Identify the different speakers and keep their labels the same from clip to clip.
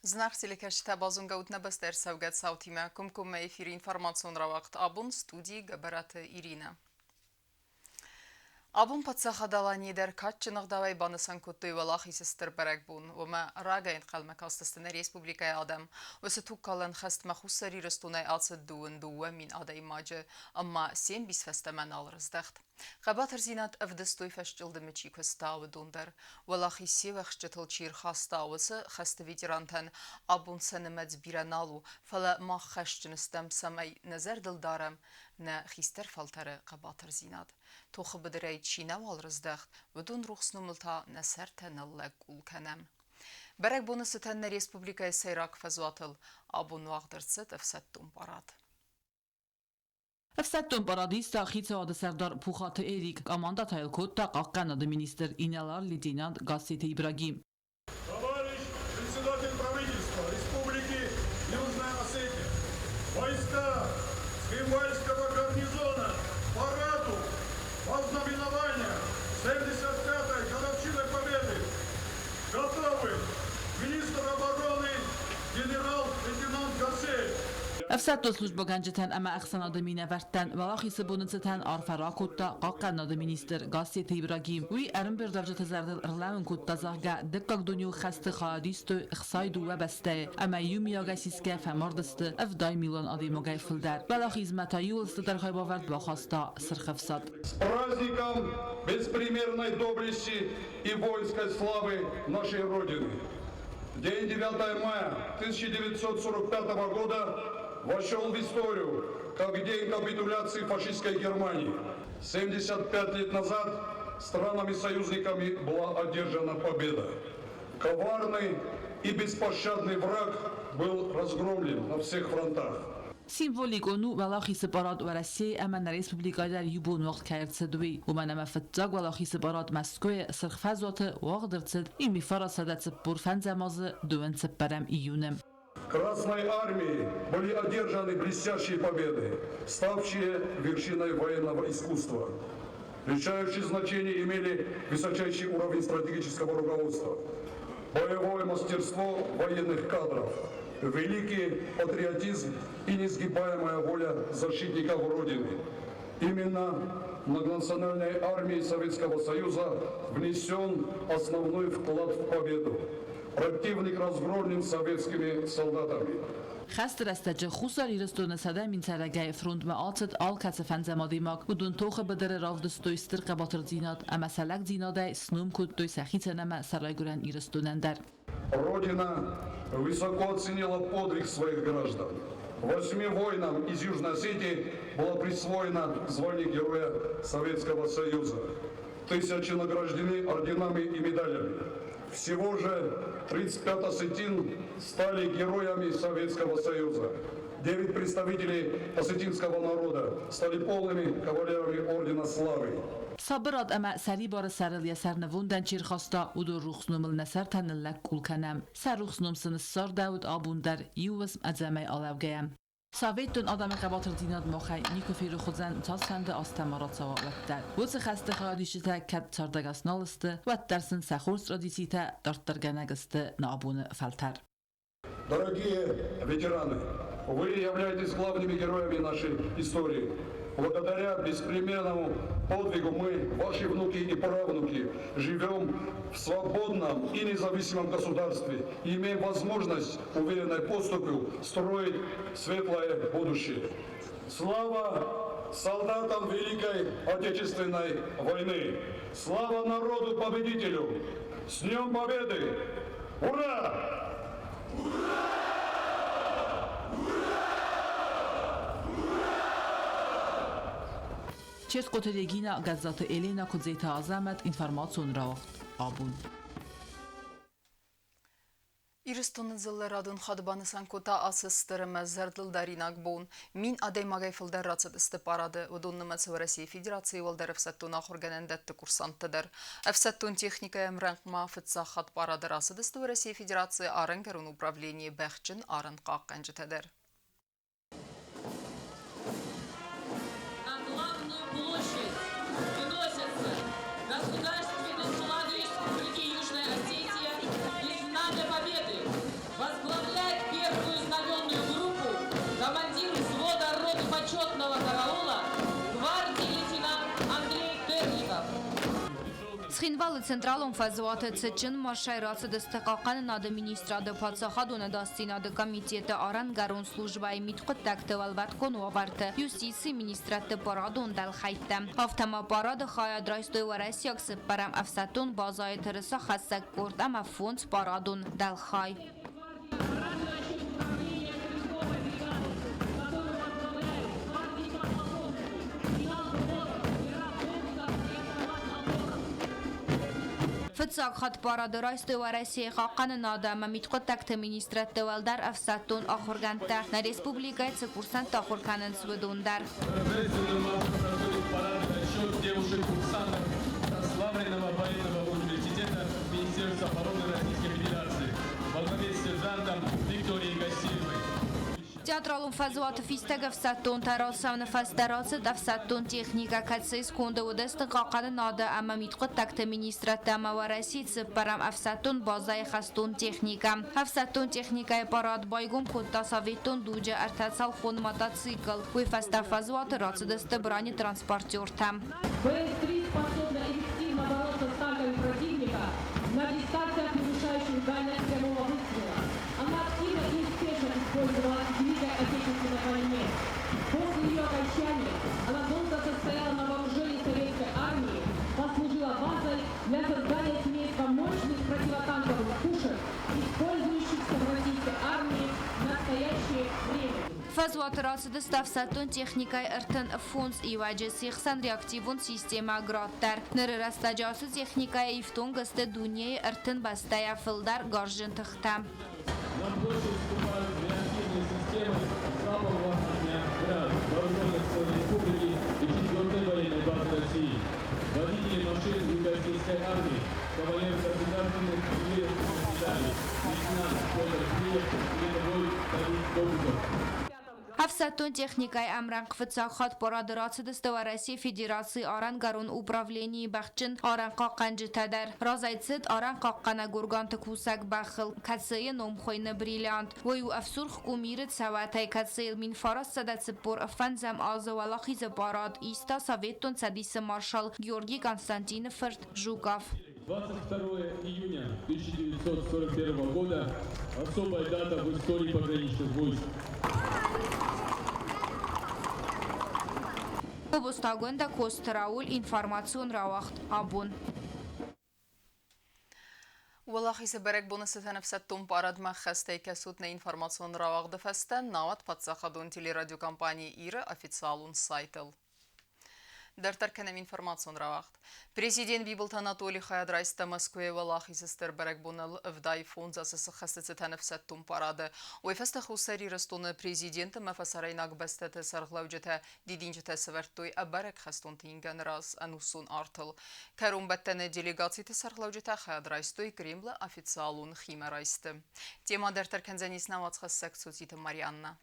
Speaker 1: Знак телекашта базунга утнабастер савгат саутима кумкум эфир информацион равақт абун студии габараты Ирина. Абун патсахадалани дар катчынық давай банысан кутты валах исестер барак бун. Вама рагайн қалма кастыстына республикая адам. Васы туккалан хаст махуссари растунай алсад дуын дуа мин адай мажы. Амма сен бис фестамен алрыздахт. Қабатыр зинат авдыстой фәшчілді мечи көстауы дундар. Валах исе вәхшчетіл чир хастауысы хасты ветерантан абун сәнімәдз бираналу. Фала мах хәшчіністем самай назар дылдарам на хистер фалтары қабатыр зинат. Тоқы бідірей чинау алрыздахт, вдун рухснумылта нәсәртән аллак улканам. Бәрәк бонысы тәнне республикай сайрак фазуатыл, абун вағдырцыт әфсәттум парад.
Speaker 2: Efsettun paradista xitsade serdar Puxatı Erik команда Тайлкотта Канады министр Иналар лейтенант Гассети Ибрагим.
Speaker 3: Товарищ председатель правительства Республики Южная Осетия, войска Скрипальского гарнизона параду вознаменования 75-й годовщины Победы готовы. Министр обороны генерал-лейтенант Гассети.
Speaker 2: Efsetto служба гәнҗетән әмә Аксанады минәвәрттән валахисы бунынцытән Арфара Котта Канады министр Гассети Ибрагим. Уи әрін бір давжы тезәрділ ырлауын Котта зағға дыққақ дөню қасты қадисты иқсайду ва бәсті. Әмә юмияға сиске фәмардысты әвдай милан адимогай філдер. Валахизмета юлысты дәрхай бавард бахаста сырхыфсат.
Speaker 3: С праздником беспримерной доблести и воинской славы нашей Родины. День 9 мая 1945 года вошел в историю как день капитуляции фашистской Германии. 75 лет назад странами-союзниками была одержана победа. Коварный и беспощадный враг был разгромлен на всех фронтах.
Speaker 2: سيمبوليك أنو ولاخي سبارات ورسي أمن ريسبوبليكا در يبون وقت كارت سدوي ومن ما فتاق ولاخي سبارات مسكوي سرخ فازوات وغدر سد إمي فرصة سبور فنزماز دوان سبرم إيونم.
Speaker 3: Красной армии были одержаны блестящие победы, ставшие вершиной военного искусства. Решающее значение имели высочайший уровень стратегического руководства, боевое мастерство военных кадров, великий патриотизм и несгибаемая воля защитников Родины. Именно в многонациональной армии Советского Союза внесен основной вклад в победу. Противник разгромлен советскими солдатами.
Speaker 2: خست رستجه خوصار ایرستون سده من سرگه فرند معاطد آل کس فنزمادی ماک و دون توخ بدر رافدستوی سترق باتر زیناد اما سلک زیناده سنوم کد دوی سخیت نما سرای گرن ایرستونن در.
Speaker 3: Родина высоко оценила подвиг своих граждан. 8 воинам из Южной Осетии было присвоено звание Героя Советского Союза. 1000 награждены орденами и медалями. Всего же 35 осетин стали героями Советского Союза. 9 представителей осетинского народа стали полными кавалерами Ордена Славы.
Speaker 2: صابرات اما سری بار سرلیه سرنووندن چیر خواستا و دو روخسنومل نسر تنلک کل کنم سر روخسنوم سار داود آبون در یوزم ادزمه آلوگیم ساویتون آدم قباطر دیناد مخی نیکو فیرو خودزن تا سنده آستمارات سوا وقتر وز خسته خواهدیشتا کد چاردگاس نالسته و درسن سخورس رادیسیتا دارترگنگسته نابون فلتر.
Speaker 3: Дорогие ветераны, вы являетесь главными героями нашей истории. Благодаря беспримерному подвигу мы, ваши внуки и правнуки, живем в свободном и независимом государстве и имеем возможность уверенной поступью строить светлое будущее. Слава солдатам Великой Отечественной войны! Слава народу-победителю! С Днем Победы! Ура!
Speaker 2: چیز قطرگینا گزات ایلینا کدزیت آزمت інформацион равахт آبون.
Speaker 1: Ирыстонын зылларадын хадбаны санкота асыстырымы зардылдаринак бон. Мин адаймагай фылдар рацадысты парады. Удонны мәцеу Россия Федерации валдар әфсаттон ахорганендетті курсанттыдыр. Әфсаттон техника әмрәңқма фытса хат парады рацадысты Россия Федерации арынгарун управление бәхчін арын қаққанжытыдыр.
Speaker 4: Государственный флаг Республики Южная Осетия и Знамя Победы возглавляет Театрал Централом фазуат цечен маршайрат дестакакан над министрада пацахадуна дастинада комитета аран гарун службай митқут тактевалват конуаварта юстиции министрата парадун дал хайтам. Автома парад хаяд райстой варасяк сепарам афсатун базай терса хасак курт ама фонд парадун дал хай. فتساق خط بارد راست و رسی خاقن نادا ممیتقو تکت منیسترت والدر افساتون آخر گنته نا ریسپوبلیکای цепурсан آخر کنن سودون در
Speaker 5: Славленного военного университета Министерства обороны Российской Федерации во главе с сержантом Викторией Гасильевой.
Speaker 4: Театралум фазуат фистега фсаттун тарасавна фастерацы да фсаттун техника катсис кунда удест қақаны нада ама митқут такта министрата ама вараси цепарам афсаттун базай хастун техника. Афсаттун техника парад байгум кутта советун дуджа артацал хон мотоцикл. Уй фаста фазуат рацы десте брани транспортер там.
Speaker 6: ВС-3 способна эффективно бороться с танками противника на дистанциях, превышающих дальность прямого выстрела. Она активно и успешно использовалась в Великой Отечественной войне. После ее окончания она долго состояла на вооружении советской армии, послужила базой для создания семейства мощных противотанковых пушек, использующихся в российской армии в настоящее время.
Speaker 4: Фазват рацы доставсатун техникай эртен фунс и ваджи сихсан реактивун система граттар. Ныры растаджасы техникай ифтун гасты дуньей эртен бастая филдар горжин тахтам.
Speaker 5: На площадь вступают реактивные системы залпового огня ГРАД, вооруженных сил Республики и 4-й военной базы России. Водители машин Юго-Российской армии, кавалер государственных ювелирных медалей, лейтенант Петр Киев и рядовой Давид Добриков.
Speaker 4: Афсаттун техникай амран қфыцахат парадырасы дыстава Россия Федерации аран гарун управлении бахчин аран қаққанжы тадар. Разайцит аран қаққана гурганты кусак бахыл. Катсайы номхойны бриллиант. Вою афсур хкумирит саватай катсайл мин фарас садациппор афанзам азы валахизы парад. Иста советтун садисы маршал Георгий Константинов Жуков.
Speaker 5: 22 июня 1941 года особая дата в истории пограничных войск.
Speaker 4: Обустагунда Костраул информацион равахт абун.
Speaker 1: والله سبرك بونس تنفستم بارد ما خسته كسوتنا إنفورماسيون راوغ دفستن نوات بتساخدون تيلي راديو كامباني إيرا أفيتسالون سايتل در تركنم إنفورماسيون راوغ Президент Бибилт Анатолий Хаядрайста Москве Валахи сестер Берекбунал вдай фонд за сахастыцы тәнәфсәттум парады. Уйфаста хусари растуны президенты мафасарайнак бастаты сарглаujete дидинчете севертой абарек хастун тинган раз ануsun артыл. Кәрум бәттәне делегацияты сарглаujete Хаядрайстой Кремль официалун химарайсты. Тема der тәркәнзәнисна ватсхассак социты Марианна.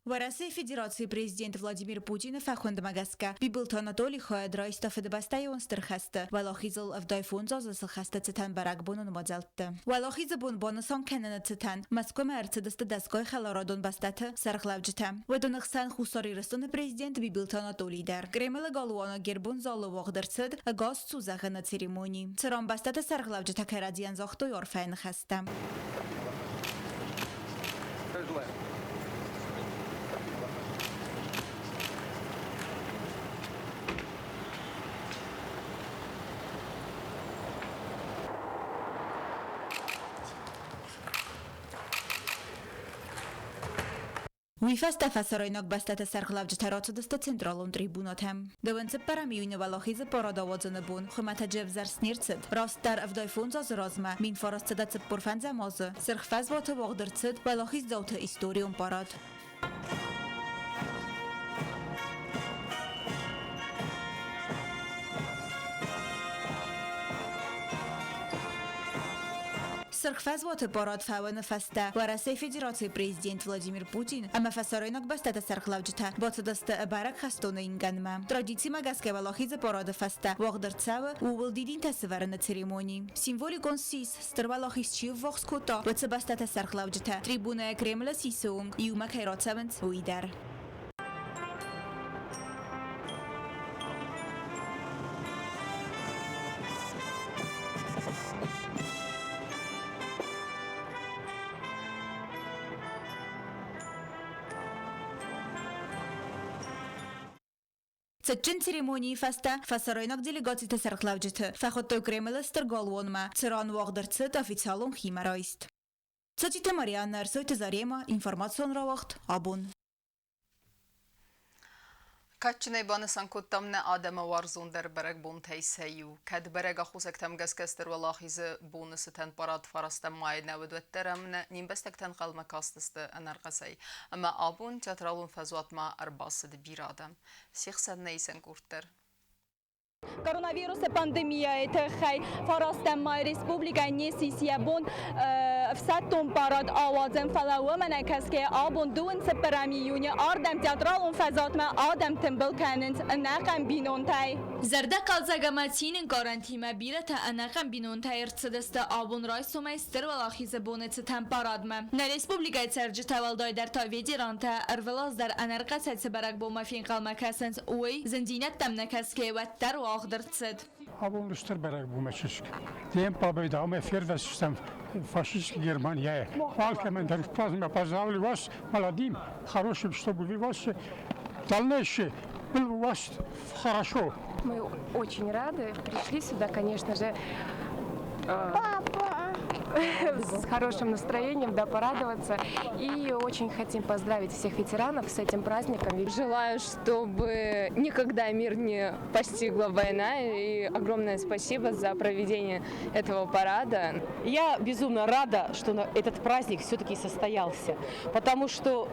Speaker 7: В России Федерации президент Владимир Путин фахунд магаска Бибилт Анатолий Хаядрайста федбастай он стерхасты. Валахизл вдай фонд за сахасты цитан баракбунун модзалтты. Валахизы бун бонусон кенен цитан Москва Мерцедес даской халарадон бастаты сарглавджита. Ведунахсан хусари растуны президент Бибилт Анатолий дар. Кремль галуана гербун залу вагдырцыд газ цузага на церемонии. Царам бастаты сарглавджита карадиян захтой орфайн хаста. Уйфаста фасарайнак бастата сарглавджита рацудыста централун трибунатам. Даванцы парамиюне валахизы парадавадзаны бун. Хумата джевзар снирцид. Растар вдай фунза зразма. Мин фарастыда цыппурфанза мазы. Сырхфаз ваты вагдырцид. Валахиз даута историум парад. Сархфазвоты парад фауэна фаста. В России Федерации президент Владимир Путин. Ама фасарайнак бастата сархлавджита. Боцудасты барак хастона инганма. Традиции магаская валахиза парада фаста. Вагдырцава увыл дидин тасывары на церемонии. Символикон сис. Старвалахис чив вахскута. Боцубастата сархлавджита. Трибуна Кремля сисунг. Иума кайрацаванц уидар. Цечин церемонии феста фасаройнок делегации тесерхлавджиты. Фахоттой Кремль стерголвонма. Циран вагдерцит официалон химарайст. Цотите Марианна Арсойте Зарема. Информацион равахт. Абун.
Speaker 1: Kaçınay bana sankottamne adama varzun der berek bun teyseyu. Kad berek axusektem geskester valahize bonusu ten parad farastem mayne vedvetteremne nimbestekten qalma kastiste energasay. Ama abun teatralun fezuatma arbası de biradem. Sixsen neysen kurter.
Speaker 8: Коронавирус пандемия это хай фарастамай республика несисиябон в сатом парад авазен фалаво من کسکه آبون دون سپرامیونی آردم تئاترالون فضات ما آدم تنبل کنند نقم بینون تای
Speaker 4: زرده قلزگماتین گارانتیما بیرت انقم بینون تای ارتدست آبون رای سومستر ولاخیز بونت تن پاراد ما نه республика ترج تولدای در تاویدی رانتا ارولاز در انرقص سبرک بو مافین قلم کسنت اوی زندینت تم نکسکه و در واخدرتسد
Speaker 9: Abon Österberg bu meçisk. Diem победа, а мы фервер систем фашистской Германии. Валкамен der плазма поздравили вас, молодым, хорошим, чтобы вы вас дальнейшее было у вас хорошо.
Speaker 10: Мы очень рады, пришли сюда, конечно же, с хорошим настроением, да, порадоваться. И очень хотим поздравить всех ветеранов с этим праздником. Желаю, чтобы никогда мир не постигла война. И огромное спасибо за проведение этого парада.
Speaker 6: Я безумно рада, что этот праздник все-таки состоялся, потому что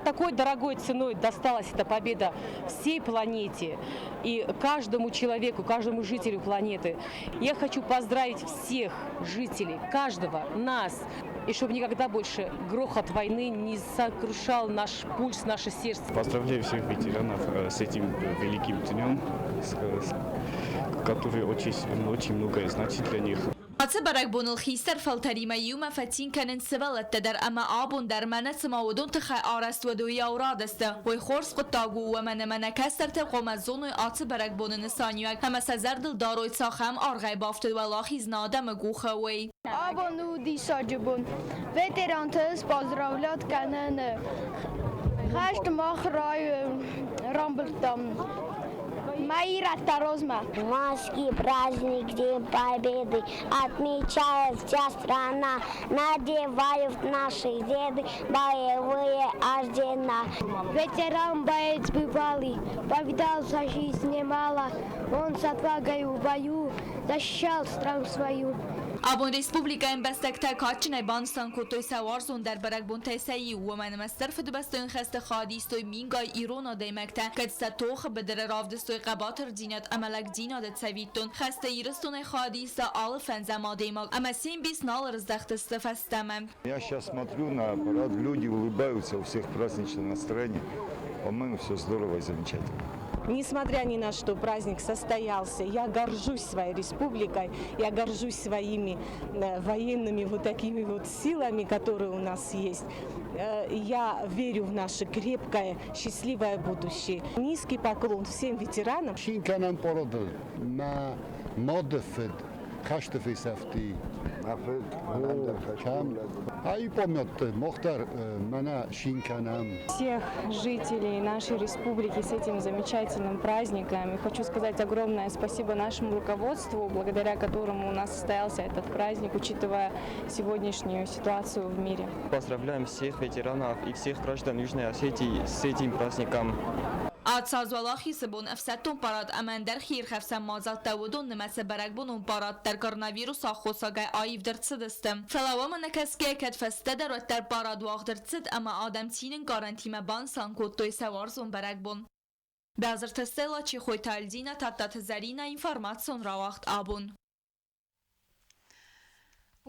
Speaker 6: такой дорогой ценой досталась эта победа всей планете и каждому человеку, каждому жителю планеты. Я хочу поздравить всех жителей, каждого нас, и чтобы никогда больше грохот войны не сокрушал наш пульс, наше сердце.
Speaker 11: Поздравляю всех ветеранов с этим великим днем, который очень многое значит для них.
Speaker 4: حتی برای بونل خیستر فلتری میوم فتین کنن سوالت در اما آبون در منت سماودون تخی آرست و دوی آوراد است و خورس قطعگو و من کستر تقوم از زون آتی برای بونن نسانیوک همه سزردل داروی ساخم آرغای بافتد و لاخیز نادم گوخوی
Speaker 12: آبونو دی ساجبون ویتران تس بازراولات کنن خشت ماه رای رامبلتام Маира Тарозма.
Speaker 13: Майский праздник, День Победы, отмечает вся страна, надевают наши деды боевые ордена.
Speaker 12: Ветеран боец бывалый, повидал за жизнь немало, он с отвагой в бою защищал страну свою.
Speaker 4: آبون ریسپوبلیکا این بستکتا کاچنای بانستان کتوی سوارزون در برک بون تیسایی و من مسترف دو بستوین خست خادیستوی مینگای ایرونا دیمکتا کدستا توخ بدر رافدستوی قباتر دینات املک دینات سویتون خست ایرستون خادیستا آل فنزما دیمال اما سیم بیس نال رزدخت استفستمم.
Speaker 14: Я сейчас смотрю на парад, люди улыбаются, у всех праздничное настроение. По-моему, все здорово и замечательно.
Speaker 6: Несмотря ни на что, праздник состоялся. Я горжусь своей республикой, я горжусь своими военными вот такими вот силами, которые у нас есть. Я верю в наше крепкое, счастливое будущее. Низкий поклон всем ветеранам. Всех жителей нашей республики с этим замечательным праздником. И хочу сказать огромное спасибо нашему руководству, благодаря которому у нас состоялся этот праздник, учитывая сегодняшнюю ситуацию в мире.
Speaker 15: Поздравляем всех ветеранов и всех граждан Южной Осетии с этим праздником.
Speaker 4: آتساز ولاخی سبون افسدتون پاراد امن در خیر خفسم مازل تودون نمس برک بونون پاراد در کوروناویروس آخوصاگای آیف در تسدستم فلاوه من کسکه کد فسته در و در پاراد واخ در تسد اما آدم تینن گارانتیم بانسان کتوی سوارزون برک بون بازر تستلا چی خوی تالدینا تبتات زرین اینفارماتسون را وقت آبون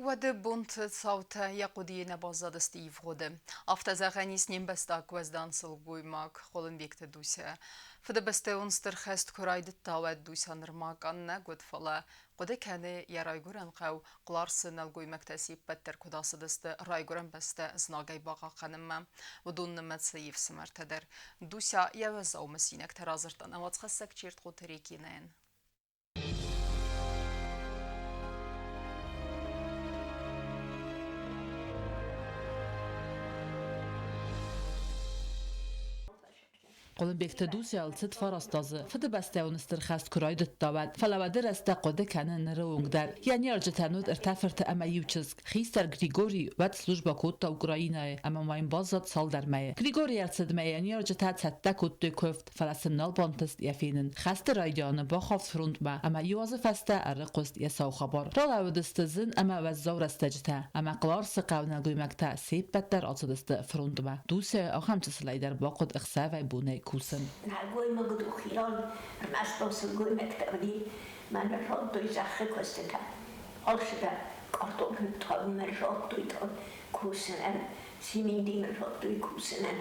Speaker 1: وده بونت صوته یقودی نبازد استیف خوده. افتازه غنیس نیم بستاک وزدان سلگوی ماک خولن بیکت دوسه. فده بسته اونستر خست کراید تاود دوسه نرماک آن نگود فلا. قده کنه یا رایگورن قو قلارسن الگوی مکتسیب بدتر کداس دست رایگورن بسته از ناگای باقا قنمم و دون نمت سیف سمرته در. دوسه یا وزاو مسینک ترازرتن اوات خستک چیرت خود تریکی نین.
Speaker 2: Qolunbekte Dusya alçıt farastazı. Fıdı beste unistırxast kuraydı davet. Falawadır esta qode kanen nırıungdar. Yani arjatanud irtafırtı ama yuvçızg. Xister Grigori vet slujba kutta Ukrayna'ya ama mayın bazat sal dermeye. Grigori yartsadmeye yani arjatat sette kuttu köft. Falasımnal bantist yafinin. Xaste raydianı baxaft frontma ama yuazı feste arıqust yasav xabar. Ralavudistizin ama vezzavr estecte. Ama qlar sıqavna güymekte seybetter atıdistı frontma. Dusya axamçısılayder baqod iqsa ve bune kusen.
Speaker 16: نهگوی ما گدو خیران رمز باسم گوی مکتبی من راد دوی زخه کسته تا حال شده کارتون تا من راد دوی تا کوسنن سیمین دی من راد دوی کوسنن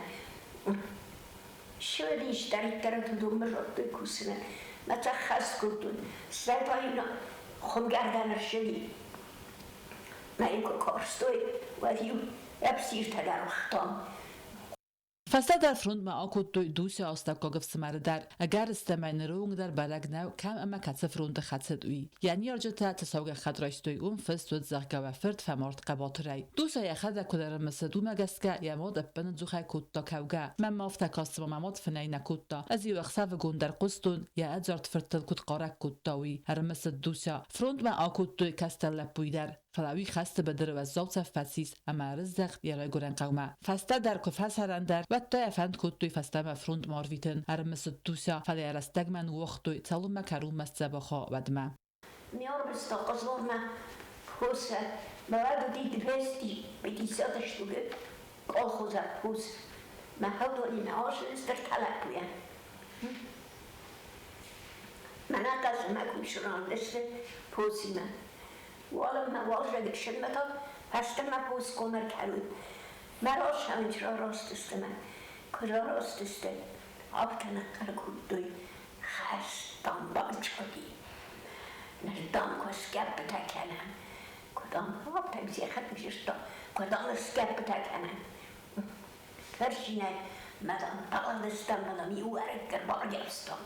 Speaker 16: شودیش داری ترد دو من راد دوی کوسنن مثلا خست کردون سرطایی خم گردن شدی من این کارستوی و دیو ابسیر تدر وقتان
Speaker 2: Fasta در فرونت ما آکود دوسی آستکاگف سمر در اگر استماعی نرونگ در برگ نو کم اما کتس فرونت خطد اوی یعنی ارجتا تساوگ خد رایستوی اون فست ود زغگا و فرد فمارد قباط رای دوسا یخد کدر مسدو مگسکا یماد اپن زوخای کتا کوگا من مافتا کاستم مماد فنای نکتا از یو اخصاف گوندر قستون یا ادزارت فرتل کت قارک کتاوی هر مسد دوسا فرونت ما آکود دوی کستر لپوی در فلاوی خسته بدر و زوت فسیس اما رزق یرای گرن قومه فسته در کفاس هرندر و تا افند کد دوی فسته مفروند مارویتن هر مسد دوسا فلی ارستگ من وقت دوی تلو مکروم مست زباخا ودمه
Speaker 16: میار بستا قصور ما خوصه مواد دید بستی بدی سادش دوگه قال خوزه خوز ما هدولی نهاش استر طلب بویم من اقصد ما کنشران دسته پوزی من والله ما واجد شلمتا هست ما پوز کمر کردم مراش همینج را راست است من کجا راست است آفتن کار کردوی خستم بانچادی نردام کس گپ تکنم کدام آفتن زیخت میشستا کدام گپ تکنم فرشینه مدام تقلستم مدام یوارد کربار گرستم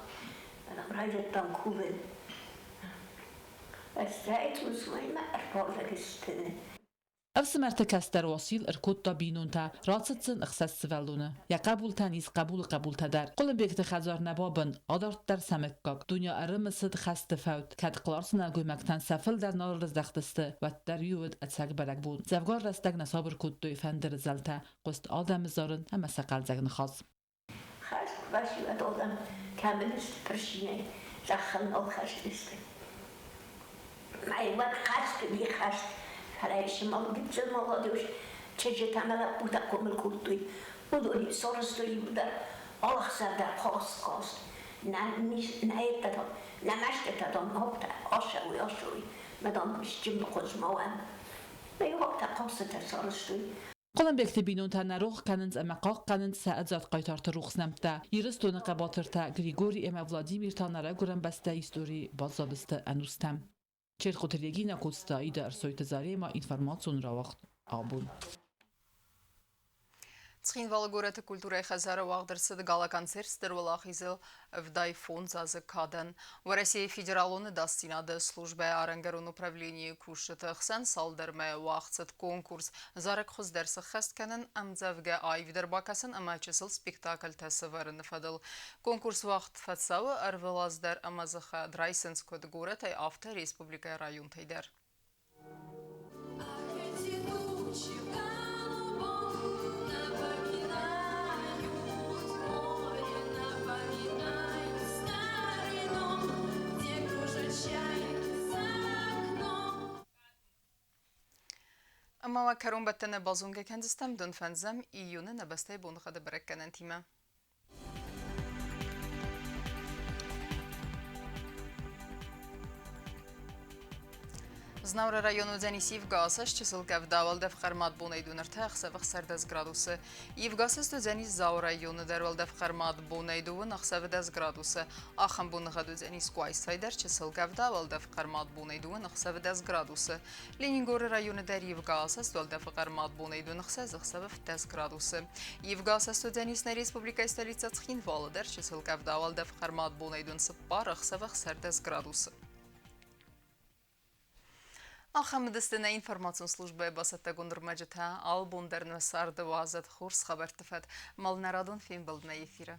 Speaker 16: مدام رایدتم کوبل استرایت وزوی ما ارپارد گستنه
Speaker 2: افس مرتکستر وسیل ارکوتا بینون تا راتسن اخساس سوالونه یا قبول تنیز قبول تدر قلم بیکت خزار نبابن آدارت در سمکاک دنیا ارمسد خست فوت کد قلارس نگوی مکتن سفل در نار رزدختسته و در یود اتساق برک بود زفگار رستگ نصابر کد دوی فندر زلتا قست آدم زارن هم سقل زگن خاص
Speaker 16: خست باشی و دادم کاملست پرشینه زخن آل خست استه مایوات خست بی خست هرایش ما گیتزل ما دیوش چه تملا بوده کامل کردوی بودی سرستوی بوده آلخ سر خاص کاست نه ایتدام نه مشت دام نبته آشوی مدام بیشتیم بخوز موان میوقت قاست سرستوی
Speaker 2: قلم بیکت بینون تا نروخ کنند اما قاق کنند ساعت زاد قایتارت روخ نمته یرستون قباطرتا گریگوری اما ولادیمیر تا نرا گرم بسته ایستوری بازابسته انوستم چه خطریگی نکوستایی در سویت زاری ما اینفرماسیون را وقت آبون.
Speaker 1: Ცხին վալգորեթը կուլտուրայի խազարը վաղդրսը գալական ծերս դրվալախ իզել վդայ ֆոնզազը կադեն Россия федералоны դաստինադը службе арангарон управление кушыты хсан салдырмы вақцыт конкурс зарык хуздерсы хастканын амзавга айвдер бакасын амачысыл спектакль тасыварын фадыл конкурс вақт фатсавы арвелаздар амазыха драйсенс код горетай авто республика район тайдар. اما کرون بتنه بازونگه کندستم دون فنزم ایونه نبسته بونخده برکنن تیمه Znavra rayonu Zanisi Evgasas çisilka vdavalda fxarmat bonaydun irtaq savq sardas graduсы. Evgasas do Zanis Zau rayonu darvalda fxarmat bonaydun aqsavdas graduсы. Axam bonğadu Zanis Quaysayder çisilka vdavalda fxarmat bonaydun aqsavdas graduсы. Leningor rayonu dar Evgasas dalda fxarmat bonaydun aqsavdas graduсы. Evgasas do Zanis na Respublika stolica Txinvala dar çisilka vdavalda fxarmat bonaydun spar aqsavq sardas graduсы. Ахамдыстына информацион службы басатта гундурмаджита албундарны сарды вазат хурс хабар тифат малнарадон фин балдна эфира.